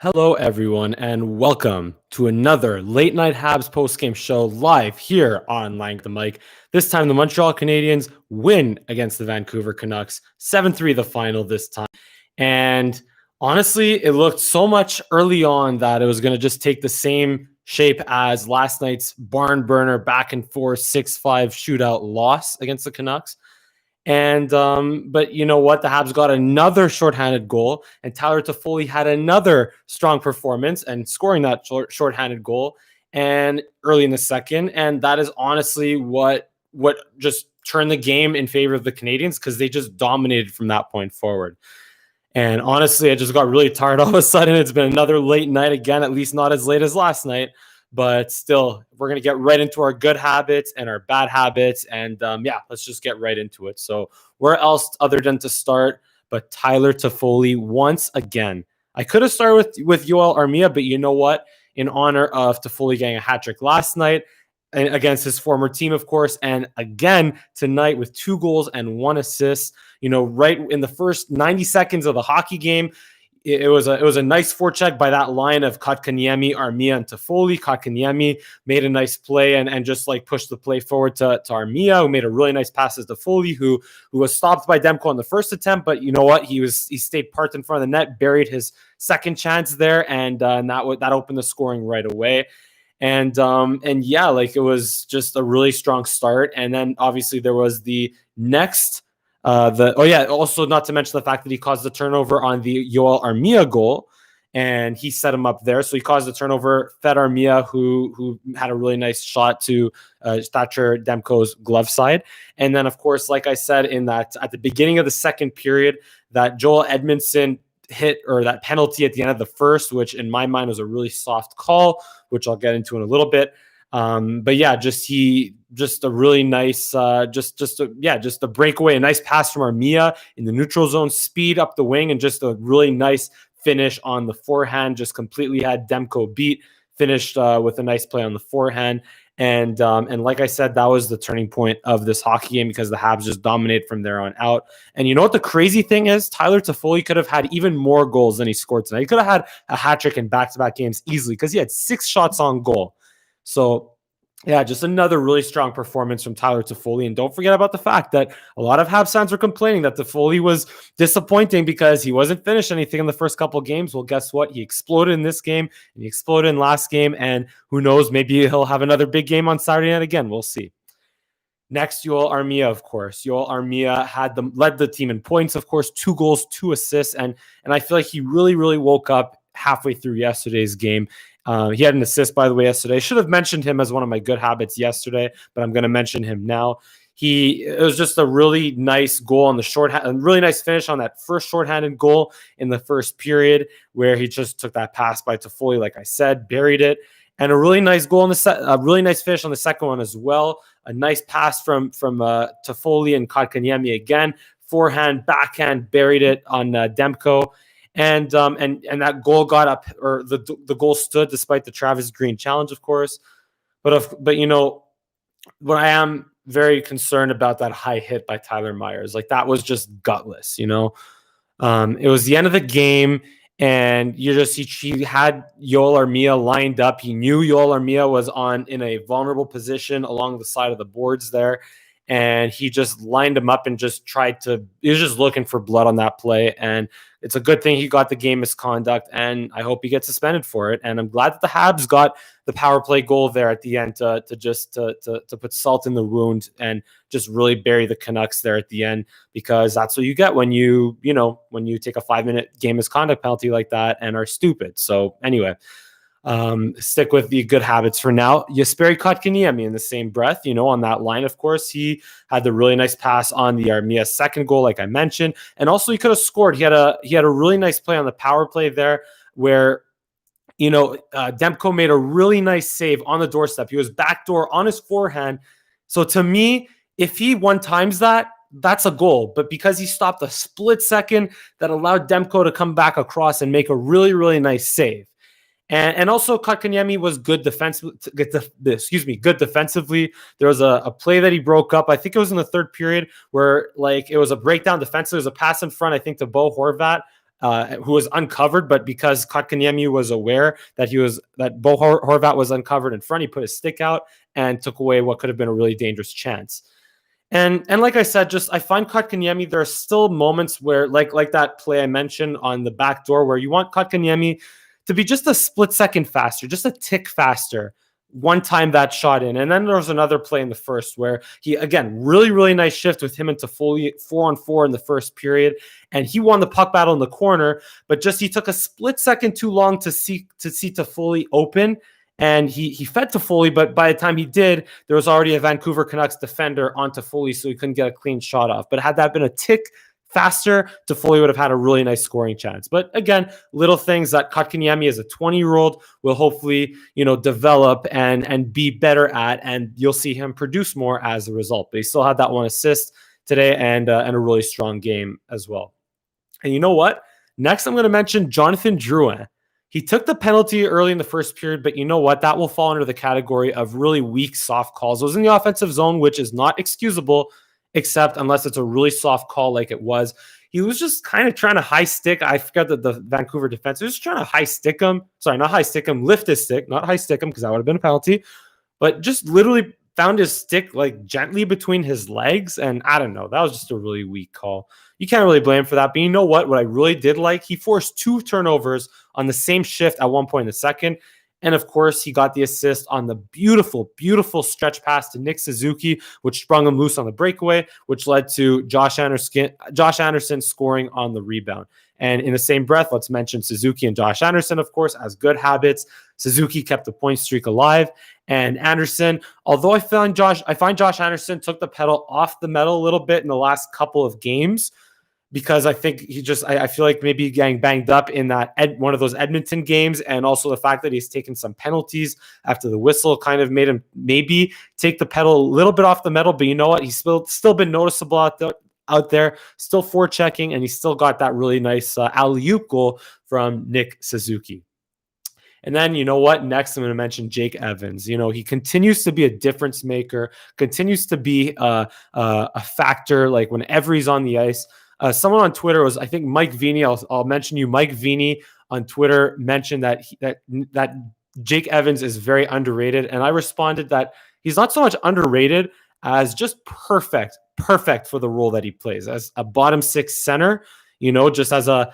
Hello, everyone, and welcome to another late night Habs postgame show live here on Lang the Mic. This time, the Montreal Canadiens win against the Vancouver Canucks, 7-3 the final this time. And honestly, it looked so much early on that it was going to just take the same shape as last night's barn burner back and forth 6-5 shootout loss against the Canucks. And but you know what? The Habs got another shorthanded goal, and Tyler Toffoli had another strong performance and scoring that shorthanded goal and early in the second. And that is honestly what just turned the game in favor of the Canadiens, because they just dominated from that point forward. And honestly, I just got really tired all of a sudden. It's been another late night again, at least not as late as last night. But still, we're going to get right into our good habits and our bad habits. And let's just get right into it. So where else other than to start but Tyler Toffoli once again? I could have started with Yoel Armia, but you know what? In honor of Toffoli getting a hat trick last night and against his former team, of course, and again tonight with 2 goals and 1 assist, right in the first 90 seconds of the hockey game. It was a nice forecheck by that line of Kotkaniemi, Armia, and Toffoli. Kotkaniemi made a nice play and just like pushed the play forward to Armia, who made a really nice pass to Toffoli, who was stopped by Demko on the first attempt. But you know what? He stayed parked in front of the net, buried his second chance there, and that opened the scoring right away. And it was just a really strong start. And then obviously there was the next. Also not to mention the fact that he caused the turnover on the Yoel Armia goal, and he set him up there. So he caused the turnover, fed Armia, who had a really nice shot to Thatcher Demko's glove side. And then, of course, like I said, at the beginning of the second period, that Joel Edmondson hit, or that penalty at the end of the first, which in my mind was a really soft call, which I'll get into in a little bit. Just a really nice, just a breakaway, a nice pass from Armia in the neutral zone, speed up the wing, and just a really nice finish on the forehand. Just completely had Demko beat. Finished with a nice play on the forehand, and like I said, that was the turning point of this hockey game, because the Habs just dominated from there on out. And you know what the crazy thing is? Tyler Toffoli could have had even more goals than he scored tonight. He could have had a hat trick in back-to-back games easily, because he had 6 shots on goal. So, yeah, just another really strong performance from Tyler Toffoli. And don't forget about the fact that a lot of Habs fans were complaining that Toffoli was disappointing because he wasn't finished anything in the first couple of games. Well, guess what? He exploded in this game, and he exploded in last game. And who knows, maybe he'll have another big game on Saturday night again. We'll see. Next, Yoel Armia, of course. Yoel Armia led the team in points, of course, 2 goals, 2 assists. And I feel like he really, really woke up halfway through yesterday's game. He had an assist, by the way, yesterday. I should have mentioned him as one of my good habits yesterday, but I'm going to mention him now. It was just a really nice goal on the a really nice finish on that first shorthanded goal in the first period, where he just took that pass by Toffoli, like I said, buried it, and a really nice goal a really nice finish on the second one as well. A nice pass from Toffoli and Kotkaniemi again, forehand, backhand, buried it on Demko. And that goal got up, or the goal stood despite the Travis Green challenge, of course. But what I am very concerned about, that high hit by Tyler Myers, like that was just gutless. It was the end of the game, and he had Yoel Armia lined up. He knew Yoel Armia was in a vulnerable position along the side of the boards there. And he just lined him up and he was just looking for blood on that play. And it's a good thing he got the game misconduct, and I hope he gets suspended for it. And I'm glad that the Habs got the power play goal there at the end to put salt in the wound and just really bury the Canucks there at the end, because that's what you get when you take a 5-minute game misconduct penalty like that and are stupid. So anyway, stick with the good habits for now. Jesperi Kotkaniemi in the same breath, on that line, of course, he had the really nice pass on the Armia second goal, like I mentioned, and also he could have scored. He had a really nice play on the power play there, where Demko made a really nice save on the doorstep. He was backdoor on his forehand. So to me, if he one-times that, that's a goal. But because he stopped a split second, that allowed Demko to come back across and make a really, really nice save. And also Kotkaniemi was good defensively. There was a play that he broke up. I think it was in the third period, where it was a breakdown defensively. There was a pass in front, I think, to Bo Horvat. who was uncovered, but because Kotkaniemi was aware that Bo Horvat was uncovered in front, he put his stick out and took away what could have been a really dangerous chance. And like I said, I find Kotkaniemi, there are still moments where, like that play I mentioned on the back door, where you want Kotkaniemi to be just a split second faster, just a tick faster. One time that shot in. And then there was another play in the first where he, again, really, really nice shift with him and Toffoli 4-on-4 in the first period. And he won the puck battle in the corner, but he took a split second too long to see Toffoli open. And he fed Toffoli, but by the time he did, there was already a Vancouver Canucks defender on Toffoli, so he couldn't get a clean shot off. But had that been a tick faster, Toffoli would have had a really nice scoring chance. But again, little things that Kotkaniemi as a 20-year-old will hopefully, develop and be better at, and you'll see him produce more as a result. But he still had that one assist today and a really strong game as well. And you know what? Next, I'm going to mention Jonathan Drouin. He took the penalty early in the first period, but you know what? That will fall under the category of really weak, soft calls. It was in the offensive zone, which is not excusable, except unless it's a really soft call like it was. He was just kind of trying to high stick. I forgot that the Vancouver defense was just trying to high stick him. Sorry, not high stick him, lift his stick, not high stick him, because that would have been a penalty. But just literally found his stick like gently between his legs. And I don't know, that was just a really weak call. You can't really blame him for that. But you know what? What I really did like, he forced 2 turnovers on the same shift at one point in the second. And of course, he got the assist on the beautiful, beautiful stretch pass to Nick Suzuki, which sprung him loose on the breakaway, which led to Josh Anderson scoring on the rebound. And in the same breath, let's mention Suzuki and Josh Anderson, of course, as good habits. Suzuki kept the point streak alive. And Anderson, although I find Josh Anderson took the pedal off the metal a little bit in the last couple of games, because I think I feel like maybe getting banged up in that one of those Edmonton games, and also the fact that he's taken some penalties after the whistle kind of made him maybe take the pedal a little bit off the metal. But you know what? He's still been noticeable out there, still forechecking, and he's still got that really nice alley-oop goal from Nick Suzuki. And then, you know what? Next, I'm going to mention Jake Evans. He continues to be a difference maker, continues to be a factor, like whenever he's on the ice. Someone on Twitter was, I think, Mike Vini. I'll mention you. Mike Vini on Twitter mentioned that Jake Evans is very underrated, and I responded that he's not so much underrated as just perfect for the role that he plays as a bottom 6 center. Just as a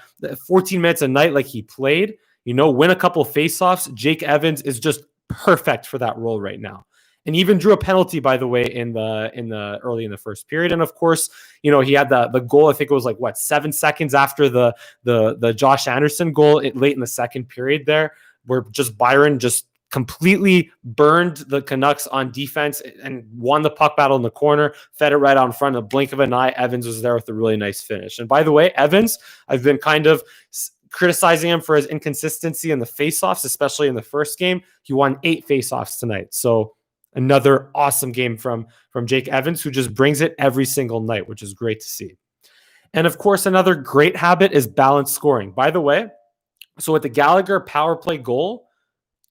14 minutes a night like he played. Win a couple faceoffs. Jake Evans is just perfect for that role right now. And even drew a penalty, by the way, in the early in the first period. And of course, he had the goal. I think it was 7 seconds after the Josh Anderson goal late in the second period there, where Byron just completely burned the Canucks on defense and won the puck battle in the corner, fed it right out in front. In the blink of an eye, Evans was there with a really nice finish. And by the way, Evans, I've been kind of criticizing him for his inconsistency in the faceoffs, especially in the first game. He won 8 faceoffs tonight. So another awesome game from Jake Evans, who just brings it every single night, which is great to see. And of course, another great habit is balanced scoring. By the way, so with the Gallagher power play goal,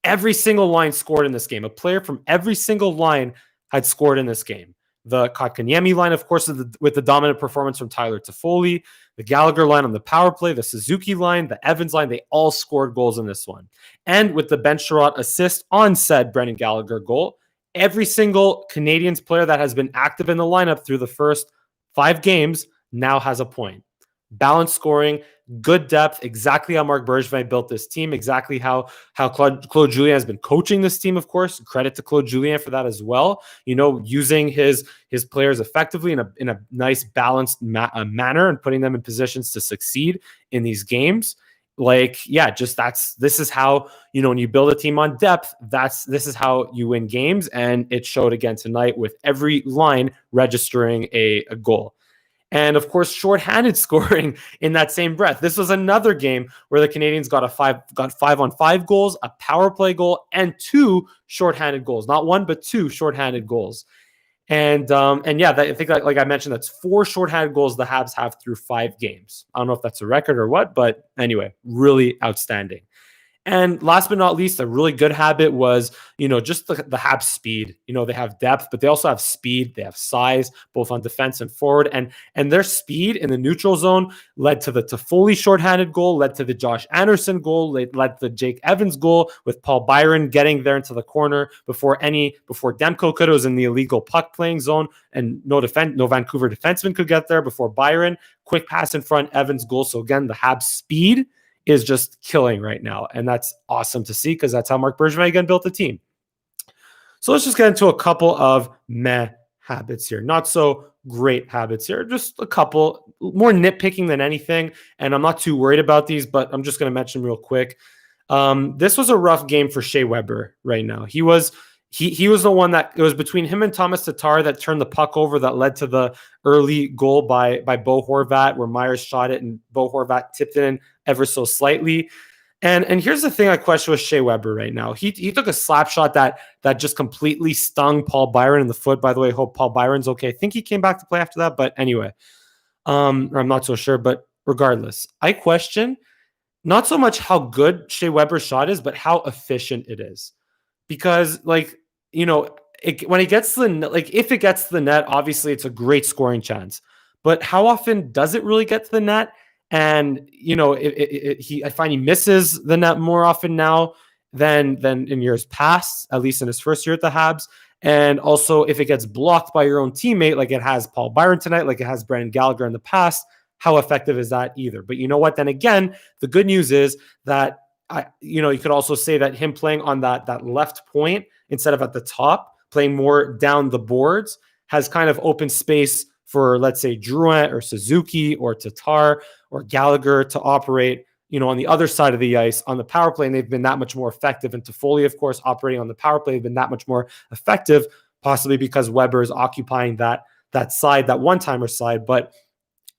every single line scored in this game. A player from every single line had scored in this game. The Kotkaniemi line, of course, with the dominant performance from Tyler Toffoli, the Gallagher line on the power play, the Suzuki line, the Evans line, they all scored goals in this one. And with the Ben Sherratt assist on said Brendan Gallagher goal, every single Canadiens player that has been active in the lineup through the first 5 games now has a point. Balanced scoring, good depth, exactly how Marc Bergevin built this team, exactly how Claude Julien has been coaching this team, of course. Credit to Claude Julien for that as well. Using his players effectively in a nice balanced manner and putting them in positions to succeed in these games. This is how, when you build a team on depth, this is how you win games. And it showed again tonight with every line registering a goal. And of course, shorthanded scoring in that same breath. This was another game where the Canadiens got 5-on-5 goals, a power play goal, and 2 shorthanded goals. Not 1, but 2 shorthanded goals. I think like I mentioned, that's 4 shorthanded goals the Habs have through 5 games. I don't know if that's a record or what, but anyway, really outstanding. And last but not least, a really good habit was, just the Habs speed. They have depth, but they also have speed. They have size, both on defense and forward. And their speed in the neutral zone led to the Toffoli shorthanded goal, led to the Josh Anderson goal, led to the Jake Evans goal, with Paul Byron getting there into the corner before Demko could. It was in the illegal puck playing zone, and no Vancouver defenseman could get there before Byron. Quick pass in front, Evans goal. So again, the Habs speed is just killing right now. And that's awesome to see, because that's how Marc Bergevin again built the team. So let's just get into a couple of meh habits here. Not so great habits here. Just a couple, more nitpicking than anything. And I'm not too worried about these, but I'm just going to mention real quick. This was a rough game for Shea Weber right now. He was the one that, it was between him and Thomas Tatar that turned the puck over, that led to the early goal by Bo Horvat, where Myers shot it and Bo Horvat tipped it in ever so slightly. And here's the thing I question with Shea Weber right now. He took a slap shot that just completely stung Paul Byron in the foot. By the way, I hope Paul Byron's okay. I think he came back to play after that, but anyway, I'm not so sure. But regardless, I question not so much how good Shea Weber's shot is, but how efficient it is. Because, when it gets to the if it gets to the net, obviously it's a great scoring chance. But how often does it really get to the net? And I find he misses the net more often now than in years past, at least in his first year at the Habs. And also, if it gets blocked by your own teammate, like it has Paul Byron tonight, like it has Brendan Gallagher in the past, how effective is that either? But you know what? Then again, the good news is that you could also say that him playing on that left point instead of at the top, playing more down the boards, has kind of opened space for, let's say, Drouin or Suzuki or Tatar or Gallagher to operate, on the other side of the ice on the power play, and they've been that much more effective. And Toffoli, of course, operating on the power play, have been that much more effective, possibly because Weber is occupying that side, that one-timer side. But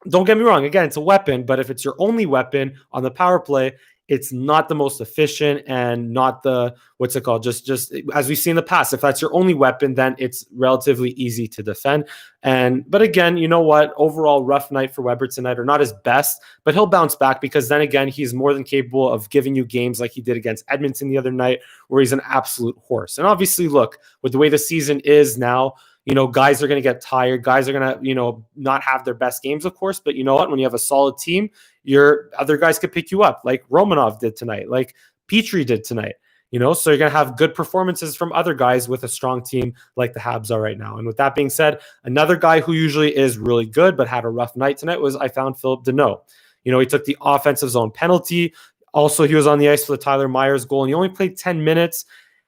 don't get me wrong, again, it's a weapon, but if it's your only weapon on the power play, it's not the most efficient and not the, just as we've seen in the past. If that's your only weapon, then it's relatively easy to defend. But again, you know what? Overall, rough night for Weber tonight, or not his best, but he'll bounce back, because then again, he's more than capable of giving you games like he did against Edmonton the other night, where he's an absolute horse. And obviously, look, with the way the season is now, guys are going to get tired. Guys are going to, not have their best games, of course. But you know what? When you have a solid team, your other guys could pick you up, like Romanov did tonight, like Petrie did tonight. So you're going to have good performances from other guys with a strong team like the Habs are right now. And with that being said, another guy who usually is really good but had a rough night tonight I found Phillip Danault. He took the offensive zone penalty. Also, he was on the ice for the Tyler Myers goal, and he only played 10 minutes.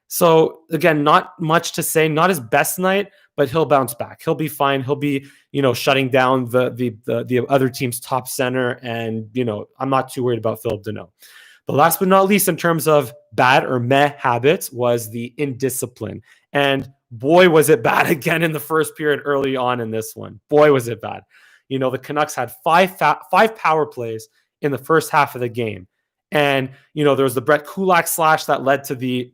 So again, not much to say, not his best night, but he'll bounce back. He'll be fine. He'll be, shutting down the other team's top center. And, I'm not too worried about Phillip Danault. But last but not least, in terms of bad or meh habits, was the indiscipline. And boy, was it bad again in the first period early on in this one. Boy, was it bad. The Canucks had five power plays in the first half of the game. And, there was the Brett Kulak slash that led to the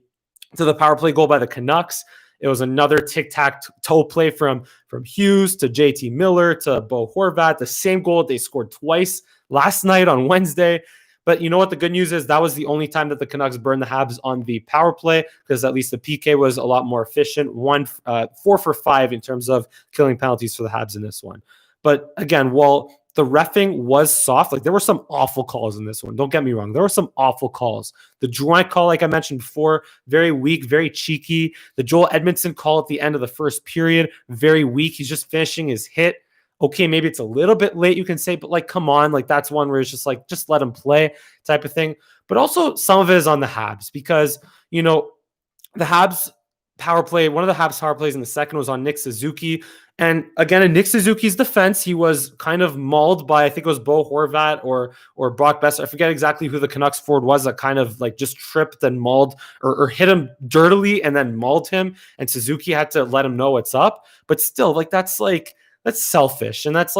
power play goal by the Canucks. It was another tic-tac-toe play from Hughes to JT Miller to Bo Horvat, the same goal they scored twice last night on Wednesday. But you know what? The good news is that was the only time that the Canucks burned the Habs on the power play, because at least the PK was a lot more efficient. 4 for 5 in terms of killing penalties for the Habs in this one. But again, while the reffing was soft, like there were some awful calls in this one. Don't get me wrong. There were some awful calls. The Drouin call, like I mentioned before, very weak, very cheeky. The Joel Edmondson call at the end of the first period, very weak. He's just finishing his hit. Okay, maybe it's a little bit late, you can say, but like, come on, like that's one where it's just like, just let him play type of thing. But also some of it is on the Habs, because, the Habs power play, one of the Habs power plays in the second was on Nick Suzuki. And again, in Nick Suzuki's defense, he was kind of mauled by, I think it was Bo Horvat or Brock Besser. I forget exactly who the Canucks forward was that kind of like just tripped and mauled or hit him dirtily and then mauled him. And Suzuki had to let him know what's up. But still, that's selfish. And that's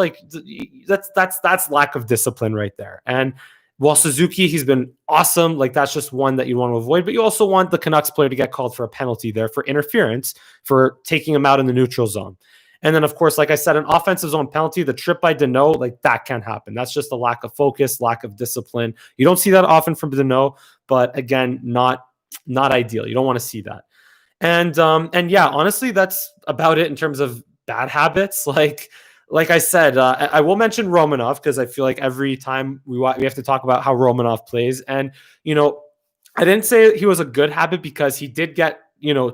lack of discipline right there. And while Suzuki, he's been awesome. Like that's just one that you want to avoid, but you also want the Canucks player to get called for a penalty there for interference, for taking him out in the neutral zone. And then, of course, like I said, an offensive zone penalty, the trip by Deneau, like that can't happen. That's just a lack of focus, lack of discipline. You don't see that often from Deneau, but again, not ideal. You don't want to see that. And yeah, honestly, that's about it in terms of bad habits. Like I said, I will mention Romanov because I feel like every time we have to talk about how Romanov plays. And, I didn't say he was a good habit because he did get,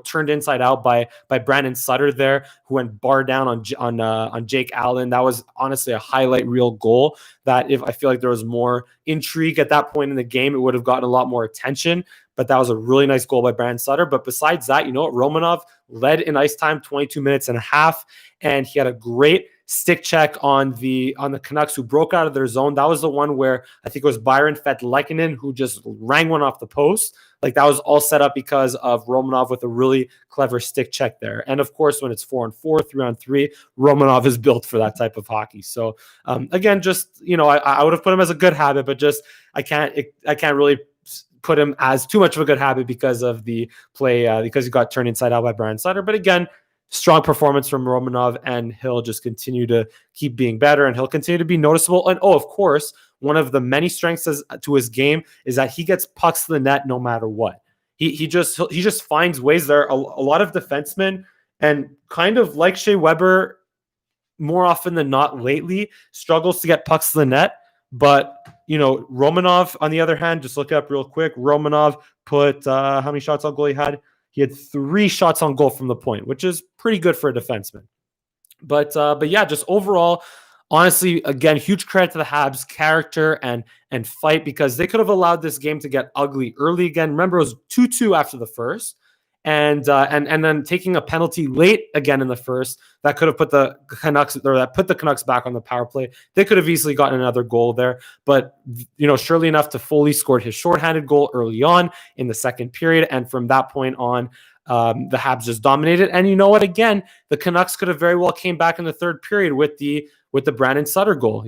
turned inside out by Brandon Sutter there, who went bar down on Jake Allen. That was honestly a highlight reel goal that if I feel like there was more intrigue at that point in the game, it would have gotten a lot more attention. But that was a really nice goal by Brandon Sutter. But besides that, Romanov led in ice time 22 minutes and a half, and he had a great stick check on the Canucks who broke out of their zone. That was the one where I think it was Byron Fetlekinen who just rang one off the post. Like that was all set up because of Romanov with a really clever stick check there. And of course, when it's 4-on-4, 3-on-3, Romanov is built for that type of hockey. So again, just, I would have put him as a good habit, but just I can't really put him as too much of a good habit because of the play, because he got turned inside out by Brian Sutter. But again, strong performance from Romanov, and he'll just continue to keep being better, and he'll continue to be noticeable. And of course, one of the many strengths to his game is that he gets pucks to the net no matter what. He just finds ways. There are a lot of defensemen, and kind of like Shea Weber, more often than not lately, struggles to get pucks to the net. But Romanov, on the other hand, just look up real quick. Romanov put how many shots on goal he had? He had 3 shots on goal from the point, which is pretty good for a defenseman. But yeah, just overall, honestly, again, huge credit to the Habs' character and fight, because they could have allowed this game to get ugly early again. Remember, it was 2-2 after the first. And then taking a penalty late again in the first that could have put the Canucks back on the power play. They could have easily gotten another goal there, but surely enough, Toffoli scored his shorthanded goal early on in the second period, and from that point on, the Habs just dominated. And you know what? Again, the Canucks could have very well came back in the third period with the Brandon Sutter goal.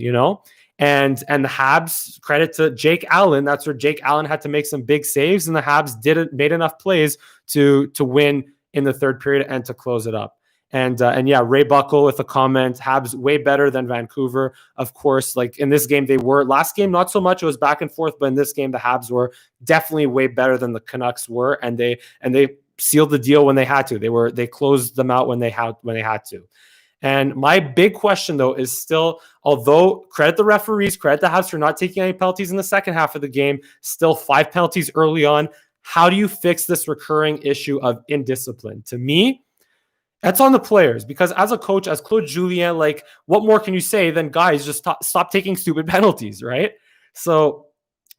And the Habs, credit to Jake Allen. That's where Jake Allen had to make some big saves, and the Habs made enough plays to win in the third period and to close it up. And yeah, Ray Buckle with a comment: Habs way better than Vancouver. Of course, like in this game they were. Last game not so much. It was back and forth, but in this game the Habs were definitely way better than the Canucks were, and they sealed the deal when they had to. They closed them out when they had to. And my big question, though, is still, although credit the referees, credit the Habs for not taking any penalties in the second half of the game, still 5 penalties early on. How do you fix this recurring issue of indiscipline? To me, that's on the players, because as a coach, as Claude Julien, like, what more can you say than, guys, just stop taking stupid penalties, right? So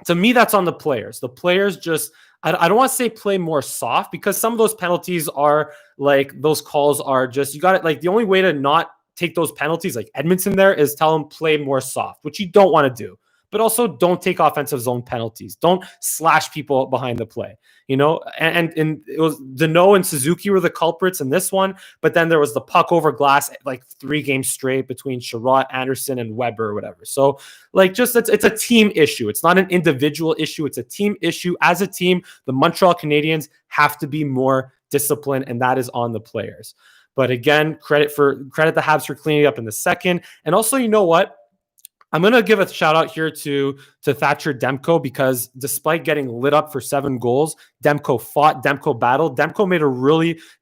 to me, that's on the players. The players just, I don't want to say play more soft, because some of those penalties are like, those calls are just, you got it. Like the only way to not take those penalties, like Edmondson there, is tell them play more soft, which you don't want to do. But also don't take offensive zone penalties. Don't slash people behind the play, and it was Deneau and Suzuki were the culprits in this one. But then there was the puck over glass, like 3 games straight between Sherratt, Anderson, and Weber or whatever. So like, just it's a team issue. It's not an individual issue. It's a team issue. As a team, the Montreal Canadiens have to be more disciplined, and that is on the players. But again, credit the Habs for cleaning up in the second. And also, you know what? I'm going to give a shout out here to Thatcher Demko, because despite getting lit up for 7 goals, Demko fought, Demko battled. Demko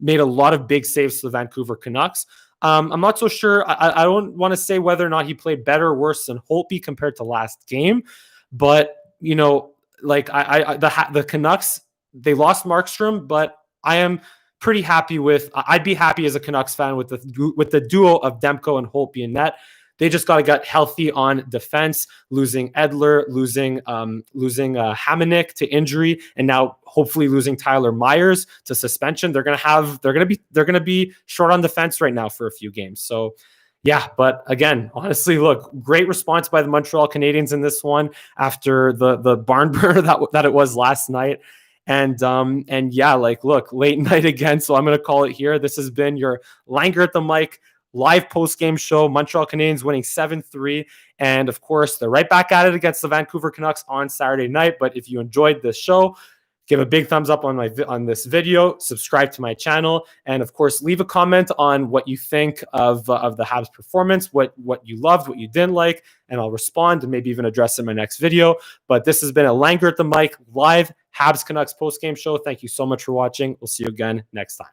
made a lot of big saves to the Vancouver Canucks. I'm not so sure. I don't want to say whether or not he played better or worse than Holtby compared to last game, but like the Canucks, they lost Markstrom, but I am pretty happy I'd be happy as a Canucks fan with the duo of Demko and Holtby in net. They just got to get healthy on defense, losing Edler, losing Hamonic to injury, and now hopefully losing Tyler Myers to suspension. They're gonna be short on defense right now for a few games. So yeah, but again, honestly, look, great response by the Montreal Canadiens in this one after the barn burner that it was last night. And yeah, like, look, late night again. So I'm gonna call it here. This has been your Langer at the Mic live post-game show. Montreal Canadiens winning 7-3. And of course, they're right back at it against the Vancouver Canucks on Saturday night. But if you enjoyed this show, Give a big thumbs up on this video, subscribe to my channel, and of course, leave a comment on what you think of the Habs performance, what you loved, what you didn't like, and I'll respond and maybe even address it in my next video. But this has been a Langer at the Mic live Habs Canucks postgame show. Thank you so much for watching. We'll see you again next time.